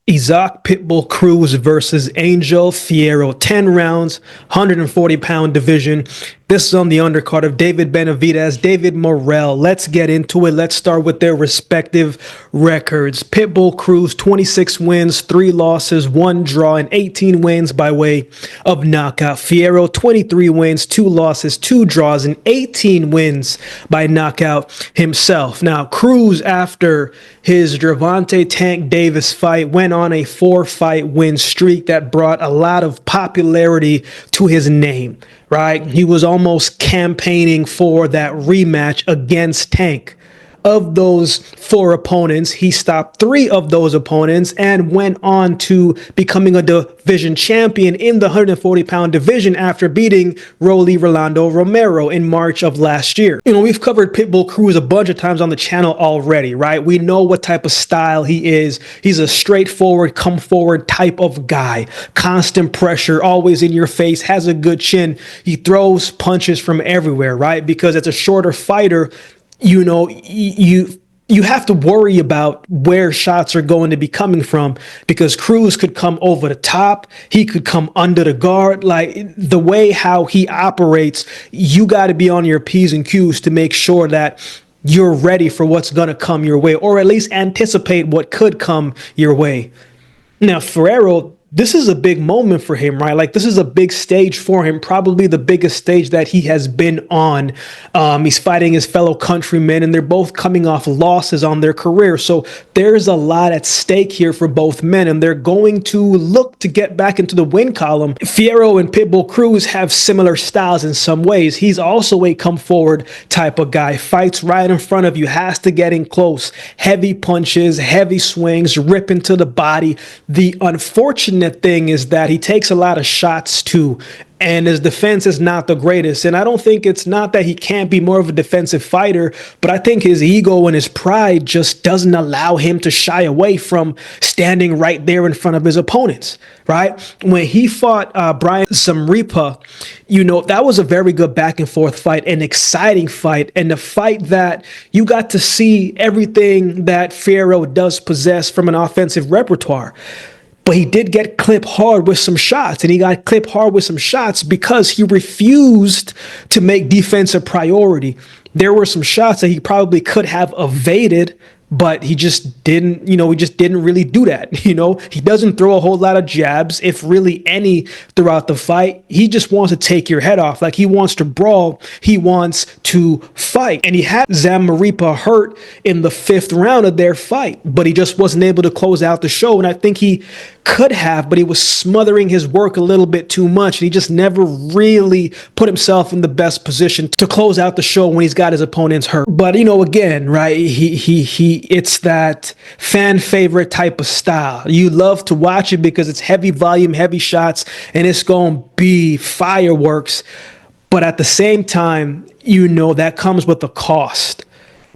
Isaac Pitbull Cruz versus Angel Fierro. 10 rounds, 140-pound division. This is on the undercard of David Benavidez, David Morrell. Let's get into it. Let's start with their respective records. Pitbull Cruz, 26 wins, 3 losses, 1 draw, and 18 wins by way of knockout. Fierro, 23 wins, 2 losses, 2 draws, and 18 wins by knockout himself. Now, Cruz, after his Gervonta Tank Davis fight, went on a 4-fight win streak that brought a lot of popularity to his name. Right? He was almost campaigning for that rematch against Tank. Of those 4 opponents, he stopped 3 of those opponents and went on to becoming a division champion in the 140-pound division after beating Rolly Rolando Romero in March of last year. You know, we've covered Pitbull Cruz a bunch of times on the channel already, right? We know what type of style he is. He's a straightforward, come forward type of guy. Constant pressure, always in your face, has a good chin. He throws punches from everywhere, right? Because it's a shorter fighter. You know, you have to worry about where shots are going to be coming from, because Cruz could come over the top. He could come under the guard. Like, the way how he operates, you got to be on your P's and Q's to make sure that you're ready for what's going to come your way, or at least anticipate what could come your way. Now, Fierro, this is a big moment for him, right? Like, this is a big stage for him, probably the biggest stage that he has been on. He's fighting his fellow countrymen, and they're both coming off losses on their career. So there's a lot at stake here for both men, and they're going to look to get back into the win column. Fierro and Pitbull Cruz have similar styles in some ways. He's also a come forward type of guy, fights right in front of you, has to get in close, heavy punches, heavy swings, rip into the body. The unfortunate thing is that he takes a lot of shots too, and his defense is not the greatest. And I don't think it's not that he can't be more of a defensive fighter, but I think his ego and his pride just doesn't allow him to shy away from standing right there in front of his opponents, right? When he fought Brian Zamripa, you know, that was a very good back and forth fight, an exciting fight, and a fight that you got to see everything that Fierro does possess from an offensive repertoire. But he did get clipped hard with some shots, and he got clipped hard with some shots because he refused to make defense a priority. There were some shots that he probably could have evaded, but he just didn't, he just didn't really do that. He doesn't throw a whole lot of jabs, if really any, throughout the fight. He just wants to take your head off. Like, he wants to brawl. He wants to fight. And he had Zamripa hurt in the 5th round of their fight, but he just wasn't able to close out the show. And I think he could have, but he was smothering his work a little bit too much. And he just never really put himself in the best position to close out the show when he's got his opponents hurt. But, again, right, it's that fan favorite type of style. You love to watch it because it's heavy volume, heavy shots, and it's going to be fireworks. But at the same time, that comes with a cost.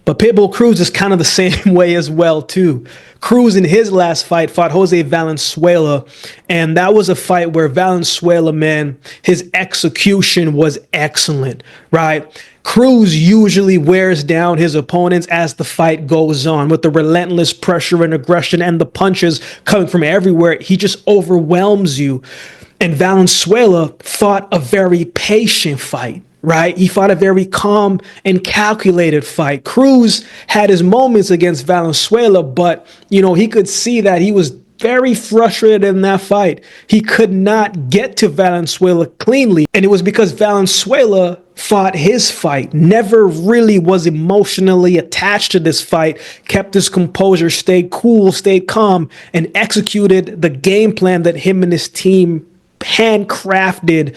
But Pitbull Cruz is kind of the same way as well, too. Cruz, in his last fight, fought Jose Valenzuela, and that was a fight where Valenzuela, man, his execution was excellent, right? Cruz usually wears down his opponents as the fight goes on with the relentless pressure and aggression and the punches coming from everywhere. He just overwhelms you. And Valenzuela fought a very patient fight. Right? He fought a very calm and calculated fight. Cruz had his moments against Valenzuela, but, he could see that he was very frustrated in that fight. He could not get to Valenzuela cleanly. And it was because Valenzuela fought his fight, never really was emotionally attached to this fight, kept his composure, stayed cool, stayed calm, and executed the game plan that him and his team handcrafted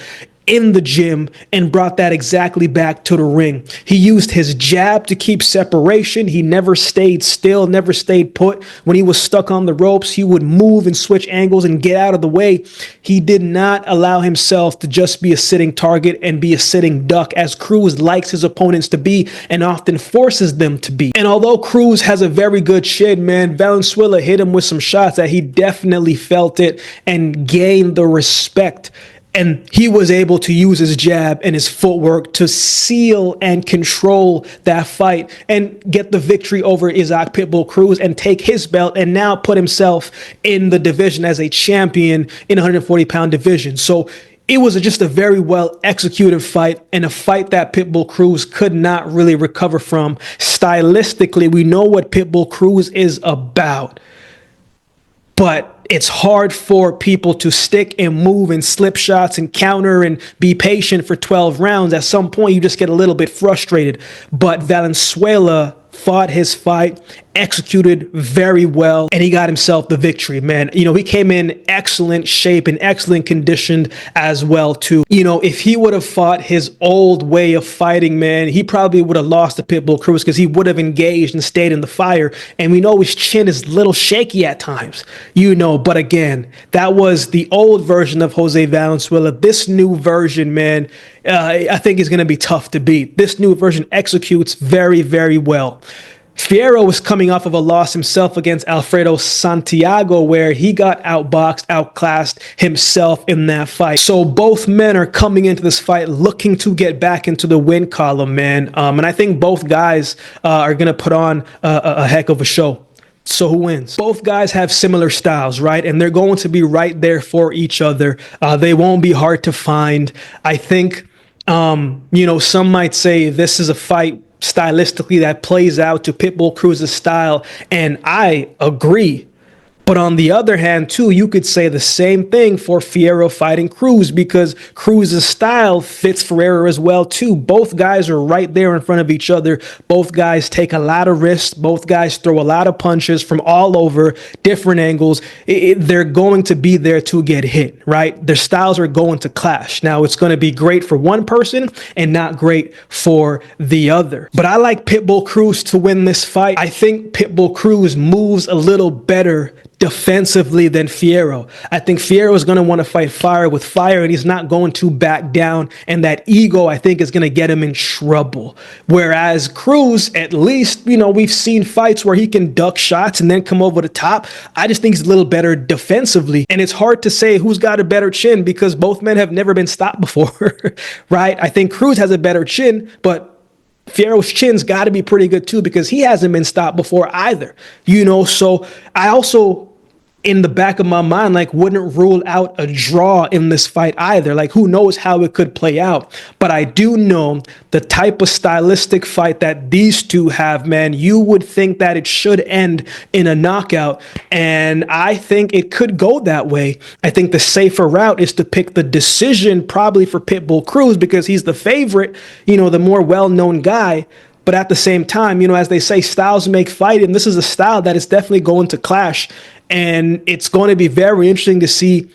in the gym and brought that exactly back to the ring. He used his jab to keep separation. He never stayed still, never stayed put. When he was stuck on the ropes, he would move and switch angles and get out of the way. He did not allow himself to just be a sitting target and be a sitting duck, as Cruz likes his opponents to be and often forces them to be. And although Cruz has a very good chin, man, Valenzuela hit him with some shots that he definitely felt it and gained the respect And he was able to use his jab and his footwork to seal and control that fight and get the victory over Isaac Pitbull Cruz and take his belt and now put himself in the division as a champion in 140-pound division. So it was just a very well executed fight, and a fight that Pitbull Cruz could not really recover from. Stylistically, we know what Pitbull Cruz is about, but it's hard for people to stick and move and slip shots and counter and be patient for 12 rounds. At some point, you just get a little bit frustrated. But Valenzuela fought his fight, executed very well, and he got himself the victory, man. You know, he came in excellent shape and excellent conditioned as well, too. You know, if he would have fought his old way of fighting, man, he probably would have lost to Pitbull Cruz because he would have engaged and stayed in the fire. And we know his chin is a little shaky at times, you know, but again, that was the old version of Jose Valenzuela. This new version, man, I think is going to be tough to beat. This new version executes very, very well. Fierro was coming off of a loss himself against Alfredo Santiago, where he got outboxed, outclassed himself in that fight. So both men are coming into this fight looking to get back into the win column, man. And I think both guys are going to put on a heck of a show. So who wins? Both guys have similar styles, right? And they're going to be right there for each other. They won't be hard to find. I think, you know, some might say this is a fight stylistically that plays out to Pitbull Cruz's style, and I agree. But on the other hand, too, you could say the same thing for Fierro fighting Cruz, because Cruz's style fits Fierro as well, too. Both guys are right there in front of each other. Both guys take a lot of risks. Both guys throw a lot of punches from all over, different angles. They're going to be there to get hit, right? Their styles are going to clash. Now, it's going to be great for one person and not great for the other. But I like Pitbull Cruz to win this fight. I think Pitbull Cruz moves a little better defensively than Fierro. I think Fierro is going to want to fight fire with fire, and he's not going to back down. And that ego, I think, is going to get him in trouble. Whereas Cruz, at least, you know, we've seen fights where he can duck shots and then come over the top. I just think he's a little better defensively. And it's hard to say who's got a better chin because both men have never been stopped before, right? I think Cruz has a better chin, but Fierro's chin's got to be pretty good too because he hasn't been stopped before either, you know. So I also, in the back of my mind, like, wouldn't rule out a draw in this fight either. Like, who knows how it could play out. But I do know the type of stylistic fight that these two have, man. You would think that it should end in a knockout, and I think it could go that way. I think the safer route is to pick the decision, probably for Pitbull Cruz, because he's the favorite, you know, the more well-known guy. But at the same time, you know, as they say, styles make fight, and this is a style that is definitely going to clash. And it's going to be very interesting to see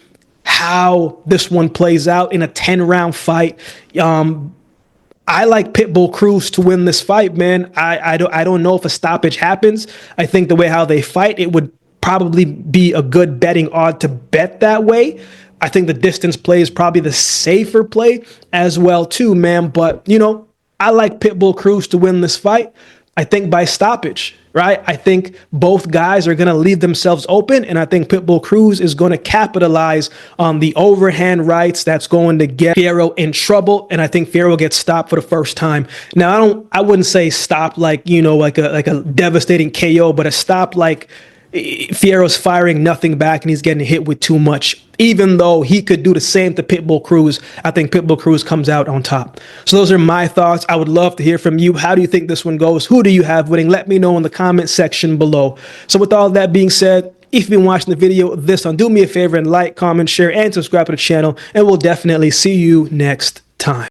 how this one plays out in a 10-round fight. I like Pitbull Cruz to win this fight, man. I don't know if a stoppage happens. I think the way how they fight, it would probably be a good betting odd to bet that way. I think the distance play is probably the safer play as well, too, man. But, you know, I like Pitbull Cruz to win this fight. I think by stoppage, right? I think both guys are going to leave themselves open, and I think Pitbull Cruz is going to capitalize on the overhand rights that's going to get Fierro in trouble, and I think Fierro gets stopped for the first time. Now, I wouldn't say stop like, you know, like a devastating KO, but a stop like Fierro's firing nothing back and he's getting hit with too much. Even though he could do the same to Pitbull Cruz, I think Pitbull Cruz comes out on top. So those are my thoughts. I would love to hear from you. How do you think this one goes? Who do you have winning? Let me know in the comment section below. So with all that being said, if you've been watching the video this one, do me a favor and like, comment, share, and subscribe to the channel, and we'll definitely see you next